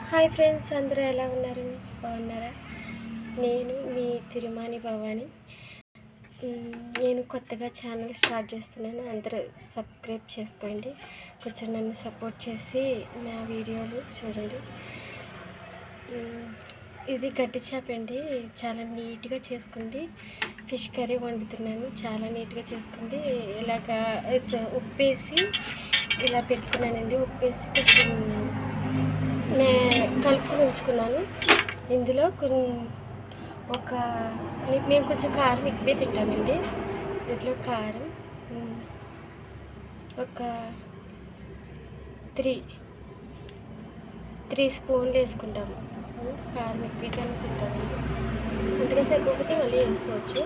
Hi friends, అందరూ ఎలా ఉన్నారు? బాగున్నారా? నేను మీ తిరుమాని భవాని. నేను కొత్తగా ఛానల్ స్టార్ట్ చేస్తున్నాను. అందరూ సబ్స్క్రైబ్ చేసుకోండి. కొంచెం నన్ను సపోర్ట్ చేసి నా వీడియోలు చూడండి. ఇది గట్టి చేప అండి, చాలా నీట్గా చేసుకోండి. ఫిష్ కర్రీ వండుతున్నాను, చాలా నీట్గా చేసుకోండి. ఇలాగా ఉప్పేసి ఇలా పెట్టుకున్నానండి. ఉప్పేసి కొంచెం కలుపుకొని ఉంచుకున్నాను. ఇందులో మేము కొంచెం కారం ఎక్కువే తింటామండి. దీంట్లో కారం ఒక 3 స్పూన్లు వేసుకుంటాము. కారం ఎక్కువగానే తింటామండి. అందుకే సరిపోతే మళ్ళీ వేసుకోవచ్చు.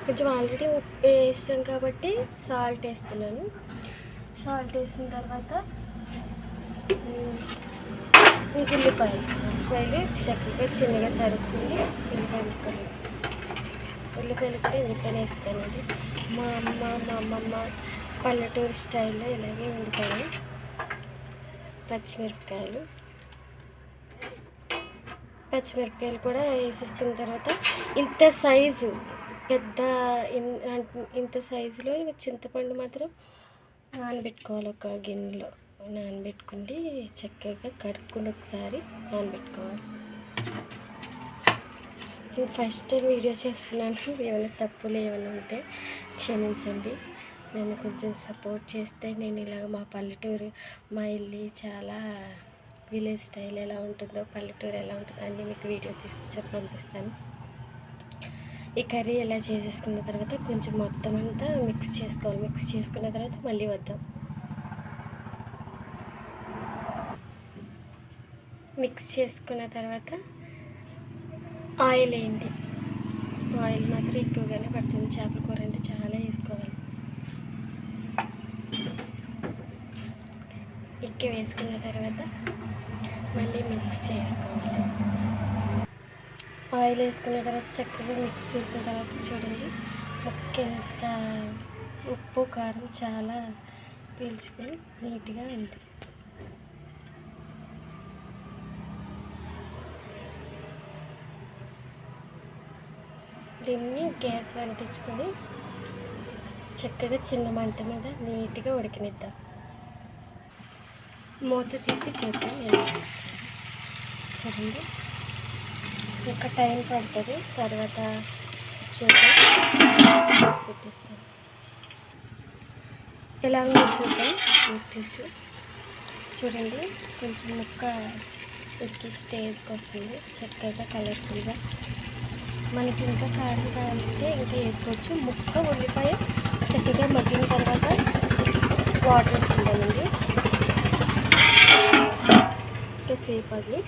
కొంచెం ఆల్రెడీ ఉప్పు వేసాం కాబట్టి సాల్ట్ వేస్తున్నాను. సాల్ట్ వేసిన తర్వాత ఉల్లిపాయలు చక్కగా చిన్నగా తరుక్కుని ఉల్లిపాయలు కూడా ఇంట్లోనే వేస్తానండి. మా అమ్మమ్మ పల్లెటూరు స్టైల్లో ఇలాగే వండుతాను. పచ్చిమిరపకాయలు కూడా వేసేసుకున్న తర్వాత ఇంత సైజులో చింతపండు మాత్రం నానబెట్టుకోవాలి. ఒక గిన్నెలో నానబెట్టుకుంటే చక్కగా కడుక్కొని ఒకసారి నానబెట్టుకోవాలి. నేను ఫస్ట్ టైం వీడియో చేస్తున్నాను. ఏమైనా తప్పులు ఏమైనా ఉంటే క్షమించండి. నన్ను కొంచెం సపోర్ట్ చేస్తే నేను ఇలాగ మా పల్లెటూరు, మా ఇల్లు చాలా విలేజ్ స్టైల్ ఎలా ఉంటుందో, పల్లెటూరు ఎలా ఉంటుందో అన్నీ మీకు వీడియో తీసి పంపిస్తాను. ఈ కర్రీ ఎలా చేసేసుకున్న తర్వాత కొంచెం మొత్తం అంతా మిక్స్ చేసుకోవాలి. మిక్స్ చేసుకున్న తర్వాత మళ్ళీ వద్దాం. మిక్స్ చేసుకున్న తర్వాత ఆయిల్ వేయండి. ఆయిల్ మాత్రం ఎక్కువగానే పడుతుంది. చేపల కూర అంటే చాలా వేసుకోవాలి. ఎక్కువ వేసుకున్న తర్వాత మళ్ళీ మిక్స్ చేసుకోవాలి. ఆయిల్ వేసుకున్న తర్వాత చక్కగా మిక్స్ చేసిన తర్వాత చూడండి, ఎంత ఉప్పు కారం చాలా పీల్చుకుని నీట్గా ఉంది. దీన్ని గ్యాస్ అంటించుకొని చక్కగా చిన్న మంట మీద నీట్గా ఉడకనిద్దాం. మూత తీసి చూద్దాం. చూడండి, ఒక టైం పడుతుంది. తర్వాత చూద్దాం, పెట్టేస్తాం. ఎలా ఉందో చూద్దాం. తీసి చూడండి, కొంచెం ముక్క ఉడికి స్టేజ్కి వస్తుంది. చక్కగా కలర్ఫుల్గా. మనకి ఇంకా కారం కావాలంటే ఇంకా వేసుకోవచ్చు. ముక్క ఉల్లిపాయ చక్కగా మగ్గిన తర్వాత వాటర్ వేసుకుంటామండి. ఇంకాసేపు అది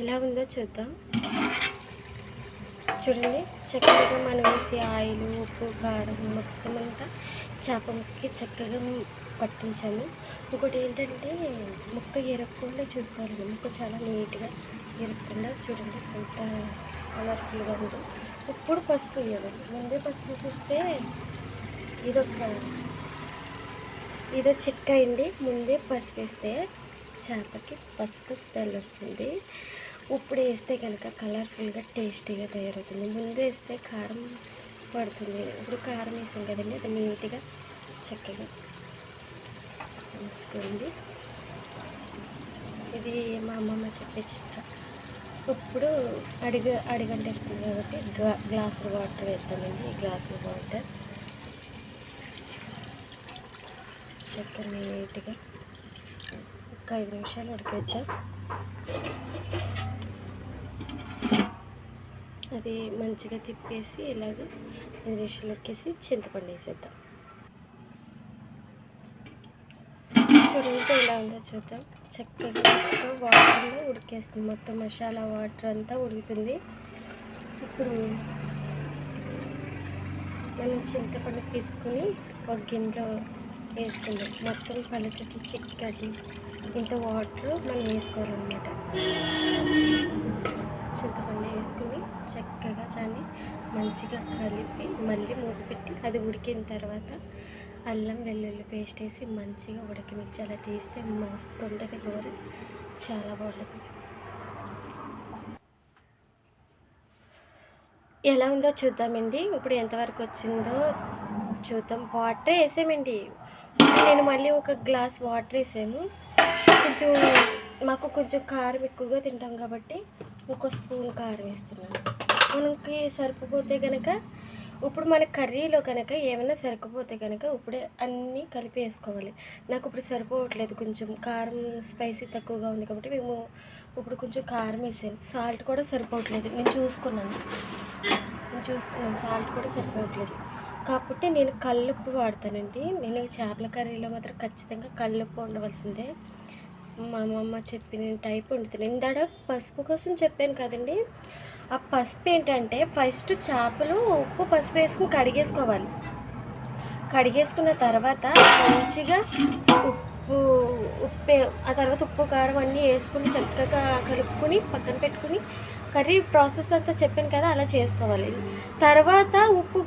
ఎలా ఉందో చూద్దాం. చూడండి, చక్కగా మనం వేసే ఆయిల్, ఉప్పు, కారం మొత్తం అంతా చేప ముక్కకి చక్కగా పట్టించాము. ఇంకోటి ఏంటంటే ముక్క ఎరగకుండా చూసుకోవాలి. ముక్క చాలా నీట్గా ఎరగకుండా చూడండి ఎంత కలర్ఫుల్గా ఉంది. ఇప్పుడు పసుపు వేయాలి. ముందే పసుపు వేసేస్తే ఇదో చిట్కా అండి. ముందే పసుపు వేస్తే చేపకి పసుపు స్మెల్ వస్తుంది. ఇప్పుడు వేస్తే కనుక కలర్ఫుల్గా టేస్టీగా తయారవుతుంది. ముందు వేస్తే కారం పడుతుంది. ఇప్పుడు కారం వేసాం కదండి, అది నీట్గా చక్కగా వేసుకోండి. ఇది మా అమ్మమ్మ చెప్పే చిట్కా. ఇప్పుడు అడిగంటేస్తుంది కాబట్టి గ్లాసులు వాటర్ వేస్తానండి. ఈ గ్లాసులు వాటర్ చక్కగా నీట్గా ఒక 5 నిమిషాలు ఉడికేద్దాం. అది మంచిగా తిప్పేసి ఇలాగ 5 నిమిషాలు ఉడికేసి చింతపండు వేసేద్దాం. చూడండి ఎలా ఉందో చూద్దాం. చక్కగా వాటర్లో ఉడికేస్తుంది. మొత్తం మసాలా వాటర్ అంతా ఉడుకుతుంది. ఇప్పుడు మనం చింతపండు తీసుకుని ఒక గిన్నెలో వేసుకుందాం. మొత్తం కలిసి చిక్కటి ఇంత వాటర్ మనం వేసుకోవాలన్నమాట. చింతపండు వేసుకుని చక్కగా దాన్ని మంచిగా కలిపి మళ్ళీ మూత పెట్టి అది ఉడికిన తర్వాత అల్లం వెల్లుల్లి పేస్ట్ వేసి మంచిగా ఉడకనిచ్చి అలా తీస్తే మస్తు ఉంటుంది కూర. చాలా బాగుంటుంది. ఎలా ఉందో చూద్దామండి. ఇప్పుడు ఎంతవరకు వచ్చిందో చూద్దాం. వాటర్ వేసామండి. నేను మళ్ళీ ఒక గ్లాస్ వాటర్ వేసాను. కొంచెం మాకు కొంచెం కారం ఎక్కువగా తింటాం కాబట్టి ఒక స్పూన్ కారం వేస్తున్నాను. మనకి సరిపోతే కనుక ఇప్పుడు మన కర్రీలో కనుక ఏమైనా సరిపోతే కనుక ఇప్పుడే అన్నీ కలిపి వేసుకోవాలి. నాకు ఇప్పుడు సరిపోవట్లేదు, కొంచెం కారం స్పైసీ తక్కువగా ఉంది కాబట్టి మేము ఇప్పుడు కొంచెం కారం వేసాను. సాల్ట్ కూడా సరిపోవట్లేదు, నేను చూసుకున్నాను సాల్ట్ కూడా సరిపోవట్లేదు కాబట్టి నేను కల్లుప్పు వాడతానండి. నేను చేపల కర్రీలో మాత్రం ఖచ్చితంగా కల్లుప్పు ఉండవలసిందే. మా అమ్మమ్మ చెప్పిన టైప్ వండుతాను. ఇందాక పసుపు కోసం చెప్పాను కదండి, ఆ పసుపు ఏంటంటే ఫస్ట్ చేపలు ఉప్పు పసుపు వేసుకుని కడిగేసుకున్న తర్వాత మంచిగా ఉప్పు ఆ తర్వాత ఉప్పు కారం అన్నీ వేసుకుని చక్కగా కలుపుకొని పక్కన పెట్టుకుని కర్రీ ప్రాసెస్ అంతా చెప్పాను కదా, అలా చేసుకోవాలి. తర్వాత ఉప్పు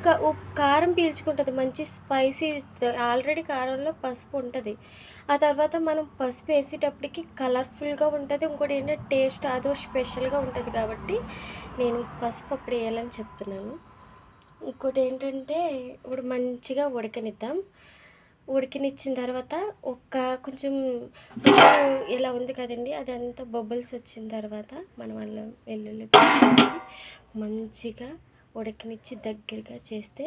కారం పీల్చుకుంటుంది, మంచి స్పైసీ. ఆల్రెడీ కారంలో పసుపు ఉంటుంది. ఆ తర్వాత మనం పసుపు వేసేటప్పటికి కలర్ఫుల్గా ఉంటుంది. ఇంకోటి ఏంటంటే టేస్ట్ అదో స్పెషల్గా ఉంటుంది కాబట్టి నేను పసుపు అప్పుడు వేయాలని చెప్తున్నాను. ఇంకోటి ఏంటంటే ఇప్పుడు మంచిగా ఉడికినిచ్చిన తర్వాత కొంచెం ఇలా ఉంది కదండి, అదంతా బబుల్స్ వచ్చిన తర్వాత మనం అల్లం వెల్లుల్లి మంచిగా ఉడకనిచ్చి దగ్గరగా చేస్తే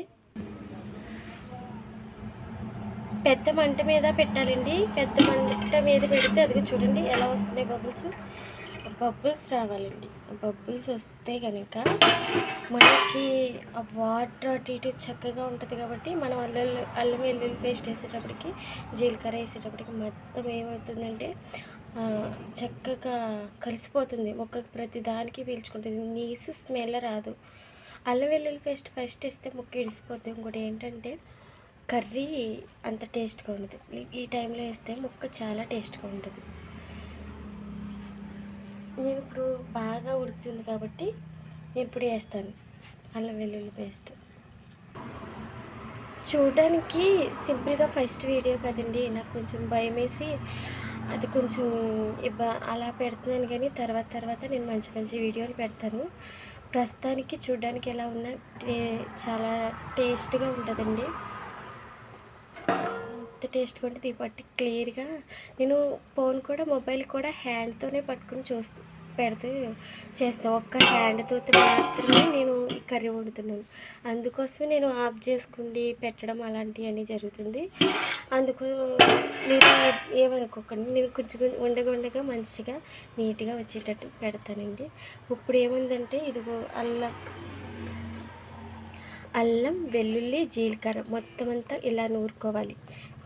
పెద్ద మంట మీద పెట్టాలండి. పెద్ద మంట మీద పెడితే అది చూడండి ఎలా వస్తున్నాయి బబుల్స్ రావాలండి. బబుల్స్ వస్తే కనుక మనకి ఆ వాటర్ అటు ఇటు చక్కగా ఉంటుంది కాబట్టి మనం అల్లం వెల్లుల్లి పేస్ట్ వేసేటప్పటికి జీలకర్ర వేసేటప్పటికి మొత్తం ఏమవుతుందంటే చక్కగా కలిసిపోతుంది. ముక్కకి ప్రతి దానికి పీల్చుకుంటుంది, నీసు స్మెల్ రాదు. అల్లం వెల్లుల్లి పేస్ట్ ఫస్ట్ వేస్తే ముక్క ఇడిసిపోతుంది. ఇంకోటి ఏంటంటే కర్రీ అంత టేస్ట్గా ఉండదు. ఈ టైంలో వేస్తే ముక్క చాలా టేస్ట్గా ఉంటుంది. నేను ఇప్పుడు బాగా ఉడుకుతుంది కాబట్టి నేను ఇప్పుడు వేస్తాను అల్లం వెల్లుల్లి పేస్ట్. చూడడానికి సింపుల్గా ఫస్ట్ వీడియో కదండి, నాకు కొంచెం భయం వేసి అది కొంచెం అలా పెడుతున్నాను. కానీ తర్వాత నేను మంచి వీడియోలు పెడతాను. ప్రస్తుతానికి చూడడానికి ఎలా ఉన్నా చాలా టేస్ట్గా ఉంటుందండి. ఎంత టేస్ట్గా ఉంటుంది. ఈ బట్టి క్లియర్గా నేను ఫోన్ కూడా మొబైల్ కూడా హ్యాండ్తోనే పట్టుకుని చేస్తాను. ఒక్క హ్యాండ్తో మాత్రమే నేను ఈ కర్రీ వండుతున్నాను. అందుకోసమే నేను ఆఫ్ చేసుకుండి పెట్టడం అలాంటివన్నీ జరుగుతుంది. అందుకు మీరు ఏమనుకోకండి, నేను కొంచెం ఉండగా మంచిగా నీట్గా వచ్చేటట్టు పెడతానండి. ఇప్పుడు ఏముందంటే ఇదిగో అల్లం వెల్లుల్లి జీలకర్ర మొత్తం అంతా ఇలా నూరుకోవాలి.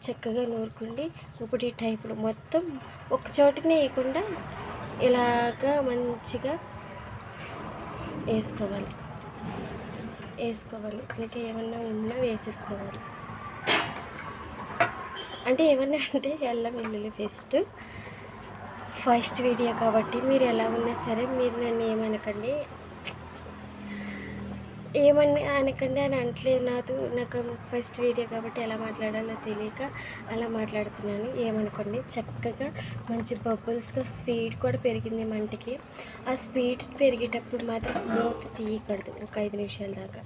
చక్కగా నూరుకుండి ఇప్పుడు ఈ టైపులో మొత్తం ఒక చోటనే వేయకుండా ఇలాగా మంచిగా వేసుకోవాలి. ఇంకా ఏమన్నా ఉన్నా వేసేసుకోవాలి. అంటే ఏమన్నా అంటే అల్లం వెల్లుల్లి పేస్ట్ ఫస్ట్ వీడియో కాబట్టి మీరు ఎలా ఉన్నా సరే మీరు నన్ను ఏమనకండి అని అంటలేదు. నాకు ఫస్ట్ వీడియో కాబట్టి ఎలా మాట్లాడాలో తెలియక అలా మాట్లాడుతున్నాను, ఏమనుకోండి. చక్కగా మంచి బబుల్స్తో స్పీడ్ కూడా పెరిగింది మంటకి. ఆ స్పీడ్ పెరిగేటప్పుడు మాత్రం మూత తీయకూడదు. ఒక 5 నిమిషాల దాకా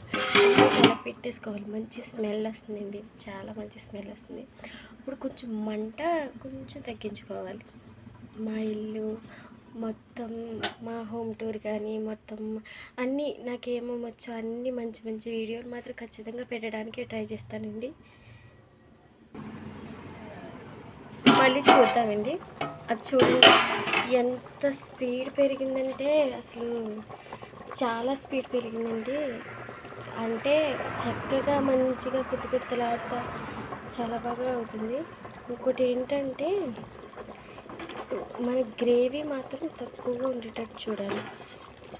అలా పెట్టేసుకోవాలి. మంచి స్మెల్ వస్తుందండి, చాలా మంచి స్మెల్ వస్తుంది. ఇప్పుడు కొంచెం మంట తగ్గించుకోవాలి. మా ఇల్లు మొత్తం, మా హోమ్ టూర్ కానీ మొత్తం అన్నీ నాకేమేమి వచ్చో అన్నీ మంచి వీడియోలు మాత్రం ఖచ్చితంగా పెట్టడానికి ట్రై చేస్తానండి. మళ్ళీ చూద్దామండి. అది చూడండి ఎంత స్పీడ్ పెరిగిందంటే అసలు చాలా స్పీడ్ పెరిగిందండి. అంటే చక్కగా మంచిగా కుత్తలాడుతా చాలా బాగా అవుతుంది. ఇంకోటి ఏంటంటే మన గ్రేవీ మాత్రం తక్కువగా ఉండేటట్టు చూడాలి.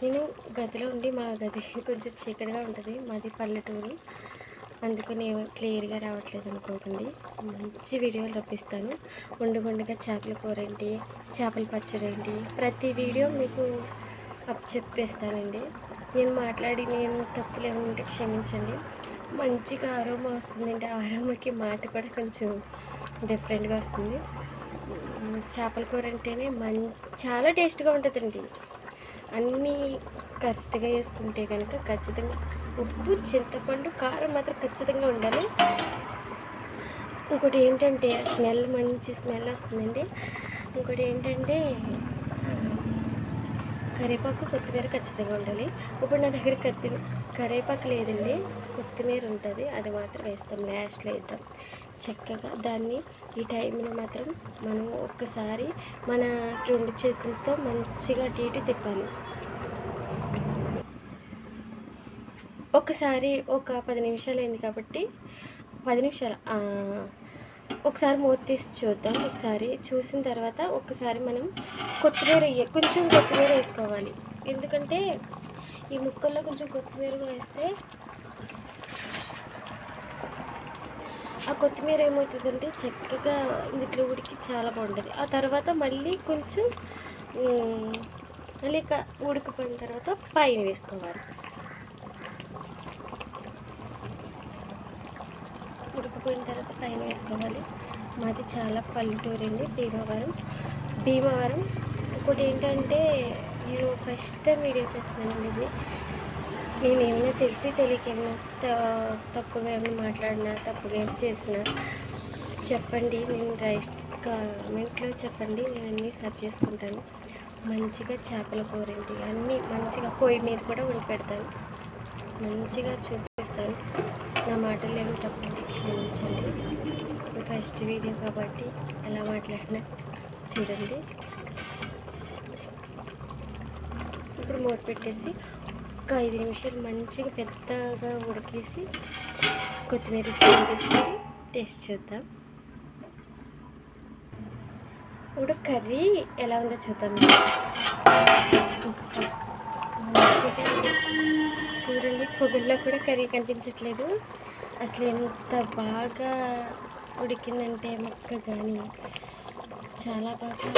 నేను గదిలో ఉండి, మా గది కొంచెం చీకటిగా ఉంటుంది, మాది పల్లెటూరు, అందుకని క్లియర్గా రావట్లేదు అనుకోకండి. మంచి వీడియోలు రప్పిస్తాను. వండుగా చేపల కూర ఏంటి, చేపల పచ్చడి ఏంటి, ప్రతి వీడియో మీకు చెప్పేస్తానండి. నేను తప్పులు ఏమైనా ఉంటే క్షమించండి. మంచిగా ఆరోమా వస్తుందండి. ఆరోమాకి మాట కూడా కొంచెం డిఫరెంట్గా వస్తుంది. చేపల కూర అంటేనే చాలా టేస్ట్గా ఉంటుందండి. అన్నీ కరెక్ట్గా వేసుకుంటే కనుక ఖచ్చితంగా ఉప్పు, చింతపండు, కారం మాత్రం ఖచ్చితంగా ఉండాలి. ఇంకోటి ఏంటంటే స్మెల్, మంచి స్మెల్ వస్తుందండి. ఇంకోటి ఏంటంటే కరివేపాకు, కొత్తిమీర ఖచ్చితంగా ఉండాలి. ఇప్పుడు నా దగ్గర కరివేపాకు లేదండి, కొత్తిమీర ఉంటుంది, అది మాత్రం వేస్తాం, లాస్ట్లో వేద్దాం. చక్కగా దాన్ని ఈ టైంలో మాత్రం మనం ఒక్కసారి మన 2 చేతులతో మంచిగా అటు ఇటు తిప్పాలి. ఒకసారి ఒక 10 నిమిషాలు అయింది కాబట్టి 10 నిమిషాలు ఒకసారి మూత తీసి చూద్దాం. ఒకసారి చూసిన తర్వాత ఒకసారి మనం కొంచెం కొత్తిమీర వేసుకోవాలి. ఎందుకంటే ఈ ముక్కల్లో కొంచెం కొత్తిమీర వేస్తే ఆ కొత్తిమీర ఏమవుతుందంటే చక్కగా ఇందులో ఉడికి చాలా బాగుంటుంది. ఆ తర్వాత మళ్ళీ కొంచెం మళ్ళీ ఉడికిపోయిన తర్వాత పైన వేసుకోవాలి. ఉడికిపోయిన తర్వాత పైన వేసుకోవాలి. మాది చాలా పల్లెటూరు అండి, భీమవరం. ఇంకోటి ఏంటంటే నేను ఫస్ట్ టైం వీడియో చేస్తున్నానండి. ఇది నేను ఏమైనా తెలియక ఏమైనా తప్పుగా ఏమైనా మాట్లాడినా, తప్పుగా ఏమైనా చేసినా చెప్పండి. నేను కామెంట్లో చెప్పండి, నేను అన్నీ సర్చ్ చేసుకుంటాను. మంచిగా చేపల కూర ఏంటి అన్నీ మంచిగా పొయ్యి మీద కూడా వండి పెడతాను, మంచిగా చూపిస్తాను. నా మాటలు ఏమి తప్పండి, క్షమించండి. ఫస్ట్ వీడియో కాబట్టి ఎలా మాట్లాడినా చూడండి. ఇప్పుడు మూత పెట్టేసి ఒక 5 నిమిషాలు మంచిగా పెద్దగా ఉడికేసి కొత్తిమీర చేసుకొని టేస్ట్ చేద్దాం. ఇప్పుడు కర్రీ ఎలా ఉందో చూద్దాం. చూడండి, పొగుల్లో కూడా కర్రీ కనిపించట్లేదు. అసలు ఎంత బాగా ఉడికిందంటే ముక్క కానీ చాలా బాగా.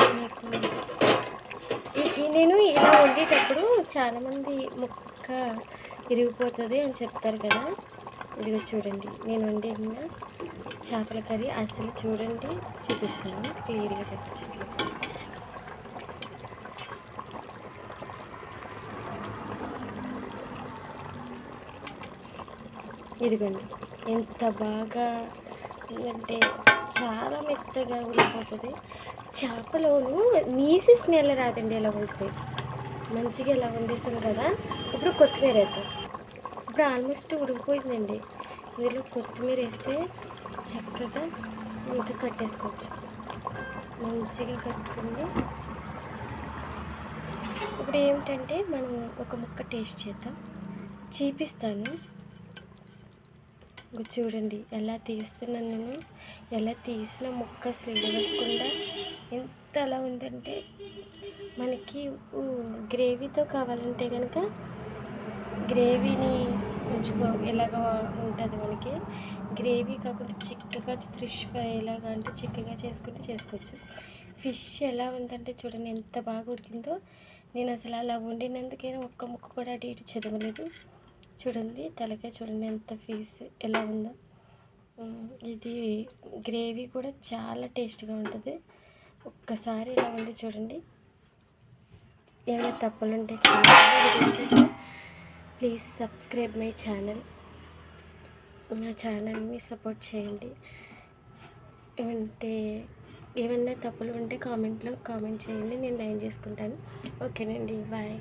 మీకు నేను ఇలా వండేటప్పుడు చాలామంది ముక్క ఇరిగిపోతుంది అని చెప్తారు కదా. ఇదిగో చూడండి, నేను వండిన చేపల కర్రీ అసలు చూడండి, చూపిస్తాను క్లియర్గా కనిపించట్లేదు. ఇదిగోండి ఎంత బాగా అంటే చాలా మెత్తగా ఉడికిపోతుంది. చేపలోను నీసి స్మెల్ రాదండి ఇలా ఉడికిపోయి. మంచిగా ఇలా వండేసాం కదా. ఇప్పుడు కొత్తిమీర వేద్దాం. ఇప్పుడు ఆల్మోస్ట్ ఉడికిపోయిందండి. ఇందులో కొత్తిమీర వేస్తే చక్కగా ఇంకా కట్టేసుకోవచ్చు. మంచిగా కట్టుకుంది. ఇప్పుడు ఏమిటంటే మనం ఒక ముక్క టేస్ట్ చేద్దాం, చూపిస్తాను. చూడండి ఎలా తీస్తున్నాను నేను. ఎలా తీసిన ముక్క అసలు ఇవ్వకుండా ఎంత అలా ఉందంటే, మనకి గ్రేవీతో కావాలంటే కనుక గ్రేవీని ఎలాగా ఉంటుంది. మనకి గ్రేవీ కాకుండా చిక్కగా ఫిష్ ఫ్రై ఎలాగా అంటే చిక్కగా చేసుకోవచ్చు. ఫిష్ ఎలా ఉందంటే చూడండి ఎంత బాగా ఉడికిందో. నేను అసలు అలా వండినందుకైనా ఒక్క ముక్క కూడా అటు ఇటు చదవలేదు. చూడండి తలకాయ చూడండి ఎంత పీస్ ఎలా ఉందో. ఇది గ్రేవీ కూడా చాలా టేస్ట్గా ఉంటుంది. ఒక్కసారి ఇలా వండి చూడండి. ఏమైనా తప్పులు ఉంటే ప్లీజ్ సబ్స్క్రైబ్ మై ఛానల్. నా ఛానల్ని సపోర్ట్ చేయండి. ఏమన్నా తప్పులు ఉంటే కామెంట్లో కామెంట్ చేయండి, నేను లైన్ చేసుకుంటాను. ఓకేనండి, బాయ్.